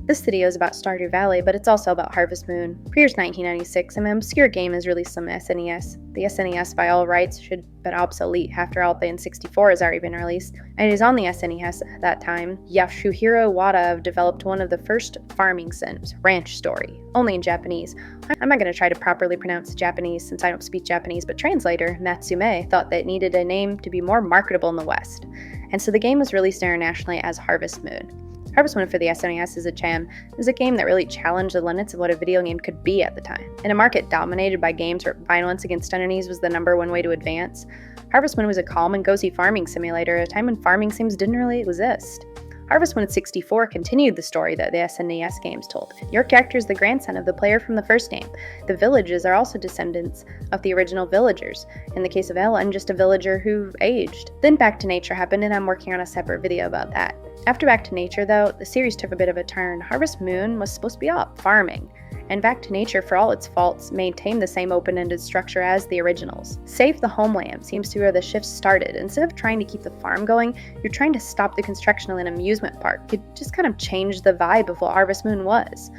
This video is about Stardew Valley, but it's also about Harvest Moon. Here's 1996, and an obscure game is released on the SNES. The SNES, by all rights, should have been obsolete. After all, the N64 has already been released. And it is on the SNES at that time. Yasuhiro Wada developed one of the first farming sims, Ranch Story, only in Japanese. I'm not going to try to properly pronounce Japanese since I don't speak Japanese, but translator Natsume thought that it needed a name to be more marketable in the West. And so the game was released internationally as Harvest Moon. Harvest Moon for the SNES is a game that really challenged the limits of what a video game could be at the time. In a market dominated by games where violence against enemies was the number one way to advance, Harvest Moon was a calm and cozy farming simulator at a time when farming sims didn't really exist. Harvest Moon 64 continued the story that the SNES games told. Your character is the grandson of the player from the first game. The villages are also descendants of the original villagers. In the case of Ellen, just a villager who aged. Then Back to Nature happened, and I'm working on a separate video about that. After Back to Nature, though, the series took a bit of a turn. Harvest Moon was supposed to be about farming, and Back to Nature, for all its faults, maintained the same open-ended structure as the originals. Save the Homeland seems to be where the shift started. Instead of trying to keep the farm going, you're trying to stop the construction of an amusement park. It just kind of changed the vibe of what Harvest Moon was.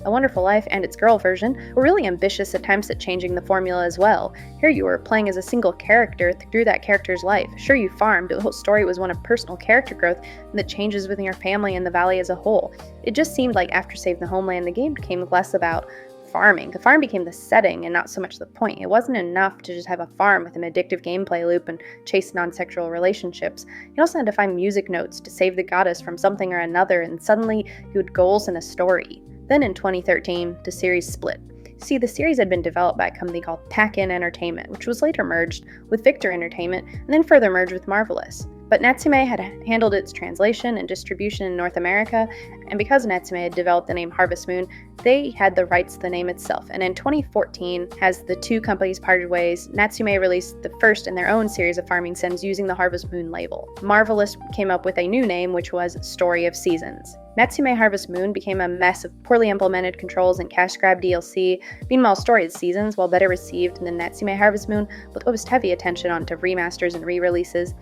A Wonderful Life and its girl version were really ambitious attempts at changing the formula as well. Here you were playing as a single character through that character's life. Sure, you farmed, but the whole story was one of personal character growth that changes within your family and the valley as a whole. It just seemed like after Save the Homeland, the game became less about farming. The farm became the setting and not so much the point. It wasn't enough to just have a farm with an addictive gameplay loop and chase non-sexual relationships. You also had to find music notes to save the goddess from something or another, and suddenly you had goals and a story. Then in 2013, the series split. See, the series had been developed by a company called Pack-In Entertainment, which was later merged with Victor Entertainment and then further merged with Marvelous. But Natsume had handled its translation and distribution in North America, and because Natsume had developed the name Harvest Moon, they had the rights to the name itself. And in 2014, as the two companies parted ways, Natsume released the first in their own series of farming sims using the Harvest Moon label. Marvelous came up with a new name, which was Story of Seasons. Natsume Harvest Moon became a mess of poorly implemented controls and cash grab DLC. Meanwhile, Story of Seasons, while better received than Natsume Harvest Moon, focused heavy attention onto remasters and re-releases.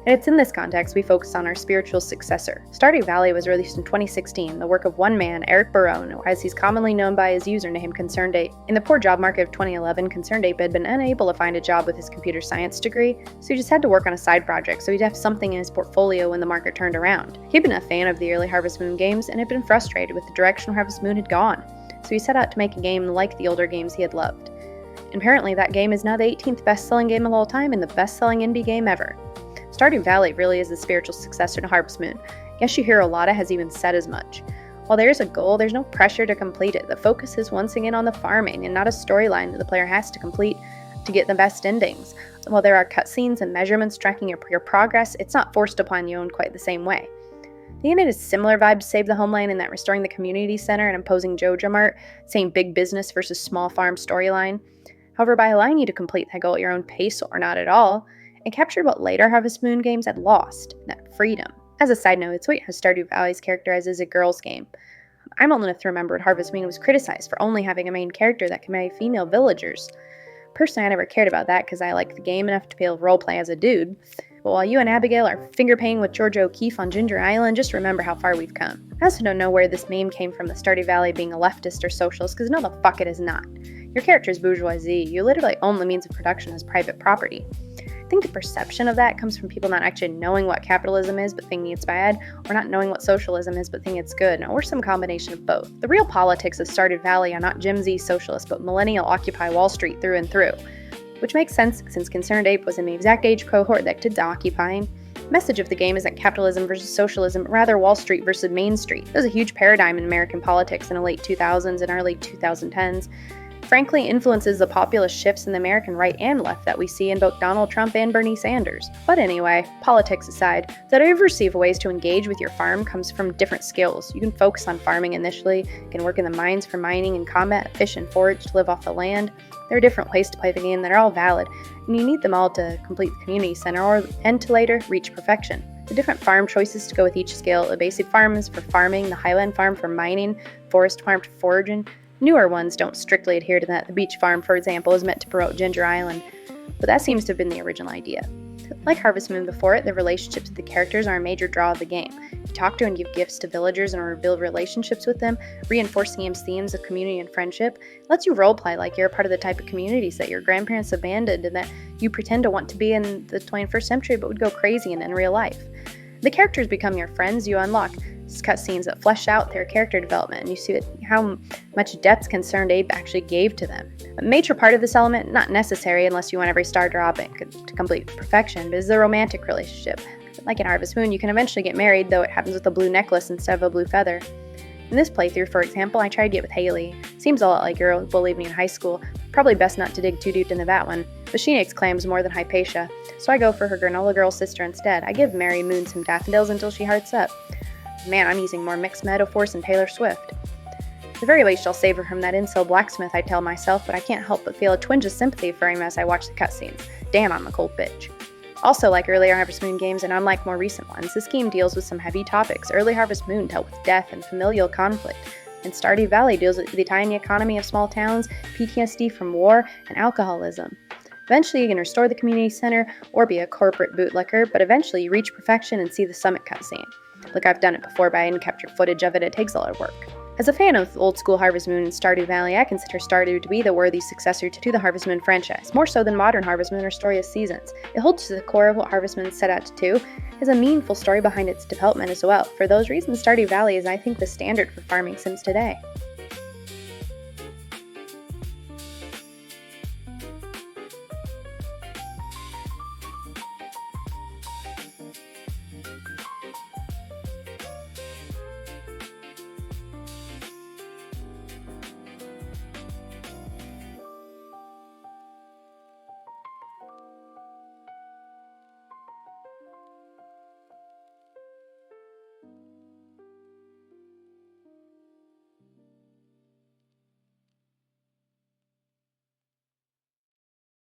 And it's in this context we focus on our spiritual successor. Stardew Valley was released in 2016, the work of one man, Eric Barone, as he's commonly known by his username ConcernedApe. In the poor job market of 2011, ConcernedApe had been unable to find a job with his computer science degree, so he just had to work on a side project so he'd have something in his portfolio when the market turned around. He'd been a fan of the early Harvest Moon games and had been frustrated with the direction Harvest Moon had gone, so he set out to make a game like the older games he had loved. And apparently that game is now the 18th best-selling game of all time and the best-selling indie game ever. Stardew Valley really is the spiritual successor to Harvest Moon. Yasuhiro Wada has even said as much. While there is a goal, there's no pressure to complete it. The focus is once again on the farming and not a storyline that the player has to complete to get the best endings. While there are cutscenes and measurements tracking your progress, it's not forced upon you in quite the same way. The game has similar vibes to Save the Homeland in that restoring the community center and imposing JoJo Mart, saying big business versus small farm storyline. However, by allowing you to complete that goal at your own pace or not at all, it captured what later Harvest Moon games had lost, that freedom. As a side note, it's what Stardew Valley's characterized as a girl's game. I'm old enough to remember when Harvest Moon was criticized for only having a main character that can marry female villagers. Personally, I never cared about that because I like the game enough to be able to roleplay as a dude. But while you and Abigail are finger-painting with George O'Keefe on Ginger Island, just remember how far we've come. I also don't know where this meme came from, the Stardew Valley being a leftist or socialist, because no the fuck it is not. Your character is bourgeoisie. You literally own the means of production as private property. I think the perception of that comes from people not actually knowing what capitalism is but thinking it's bad, or not knowing what socialism is but thinking it's good, or some combination of both. The real politics of Stardew Valley are not Gen Z socialists but millennial Occupy Wall Street through and through, which makes sense since ConcernedApe was in the exact age cohort that did the occupying. The message of the game isn't capitalism versus socialism, but rather Wall Street versus Main Street. It was a huge paradigm in American politics in the late 2000s and early 2010s. Frankly, influences the populist shifts in the American right and left that we see in both Donald Trump and Bernie Sanders. But anyway, politics aside, the diversity of ways to engage with your farm comes from different skills. You can focus on farming initially, you can work in the mines for mining and combat, fish and forage to live off the land. There are different ways to play the game that are all valid, and you need them all to complete the community center and to later reach perfection. The different farm choices to go with each skill: the basic farm is for farming, the highland farm for mining, forest farm for foraging. Newer ones don't strictly adhere to that. The beach farm, for example, is meant to promote Ginger Island, but that seems to have been the original idea. Like Harvest Moon before it, the relationships with the characters are a major draw of the game. You talk to and give gifts to villagers and rebuild relationships with them, reinforcing game's themes of community and friendship. It lets you roleplay like you're a part of the type of communities that your grandparents abandoned and that you pretend to want to be in the 21st century but would go crazy in real life. The characters become your friends. You unlock cutscenes that flesh out their character development, and you see how much depth Concerned Ape actually gave to them. A major part of this element, not necessary unless you want every star dropping to complete perfection, but is the romantic relationship. Like in Harvest Moon, you can eventually get married, though it happens with a blue necklace instead of a blue feather. In this playthrough, for example, I tried to get with Haley. Seems a lot like girls believe me in high school. Probably best not to dig too deep into that one, but she makes claims more than Hypatia, so I go for her granola girl sister instead. I give Mary Moon some daffodils until she hearts up. Man, I'm using more mixed metaphors than Taylor Swift. At the very least, I'll save her from that incel blacksmith, I tell myself, but I can't help but feel a twinge of sympathy for him as I watch the cutscenes. Damn, I'm a cold bitch. Also, like earlier Harvest Moon games, and unlike more recent ones, this game deals with some heavy topics. Early Harvest Moon dealt with death and familial conflict, and Stardew Valley deals with the tiny economy of small towns, PTSD from war, and alcoholism. Eventually, you can restore the community center or be a corporate bootlicker, but eventually you reach perfection and see the summit cutscene. Look, I've done it before, but I didn't capture footage of it. It takes a lot of work. As a fan of old school Harvest Moon and Stardew Valley, I consider Stardew to be the worthy successor to the Harvest Moon franchise, more so than modern Harvest Moon or Story of Seasons. It holds to the core of what Harvest Moon set out to do, has a meaningful story behind its development as well. For those reasons, Stardew Valley is, I think, the standard for farming sims today.